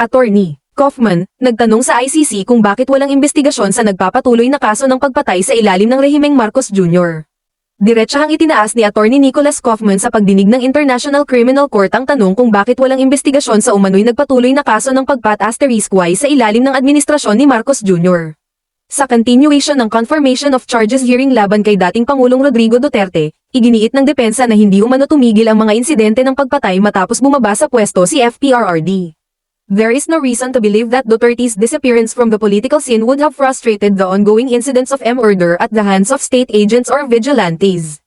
Attorney Kaufman, nagtanong sa ICC kung bakit walang investigasyon sa nagpapatuloy na kaso ng pagpatay sa ilalim ng rehimeng Marcos Jr. Diretsahang itinaas ni Attorney Nicholas Kaufman sa pagdinig ng International Criminal Court ang tanong kung bakit walang investigasyon sa umano'y nagpatuloy na kaso ng pagpat**y sa ilalim ng administrasyon ni Marcos Jr. Sa continuation ng confirmation of charges hearing laban kay dating Pangulong Rodrigo Duterte, iginiit ng depensa na hindi umano tumigil ang mga insidente ng pagpatay matapos bumaba sa pwesto si FPRRD. There is no reason to believe that Duterte's disappearance from the political scene would have frustrated the ongoing incidents of murder at the hands of state agents or vigilantes.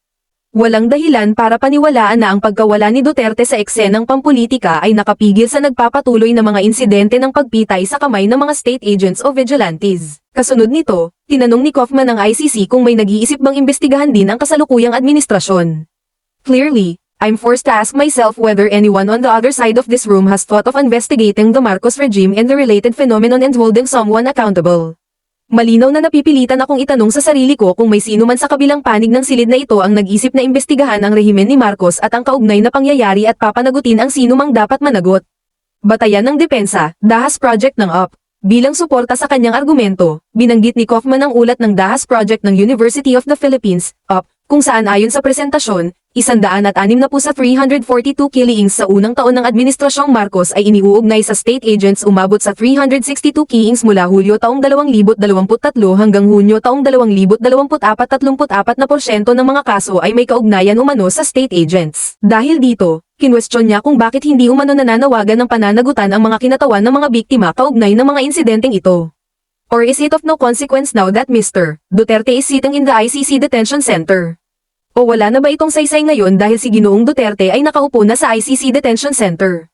Walang dahilan para paniwalaan na ang pagkawala ni Duterte sa eksenang pampolitika ay nakapigil sa nagpapatuloy na mga insidente ng pagpitay sa kamay ng mga state agents o vigilantes. Kasunod nito, tinanong ni Kaufman ng ICC kung may nag-iisip bang imbestigahan din ang kasalukuyang administrasyon. Clearly, I'm forced to ask myself whether anyone on the other side of this room has thought of investigating the Marcos regime and the related phenomenon and holding someone accountable. Malinaw na napipilitan akong itanong sa sarili ko kung may sino man sa kabilang panig ng silid na ito ang nag-isip na imbestigahan ang rehimen ni Marcos at ang kaugnay na pangyayari at papanagutin ang sino mang dapat managot. Batayan ng depensa, Dahas Project ng UP. Bilang suporta sa kanyang argumento, binanggit ni Kaufman ang ulat ng Dahas Project ng University of the Philippines, UP, kung saan ayon sa presentasyon, 106 sa 342 killings sa unang taon ng Administrasyong Marcos ay iniuugnay sa state agents umabot sa 362 killings mula Hulyo taong 2023 hanggang Hunyo taong 2024 34% ng mga kaso ay may kaugnayan umano sa state agents. Dahil dito, kinwestiyon niya kung bakit hindi umano nananawagan ng pananagutan ang mga kinatawan ng mga biktima kaugnay ng mga insidenteng ito. Or is it of no consequence now that Mr. Duterte is sitting in the ICC detention center? O wala na ba itong saysay ngayon dahil si Ginoong Duterte ay nakaupo na sa ICC detention center?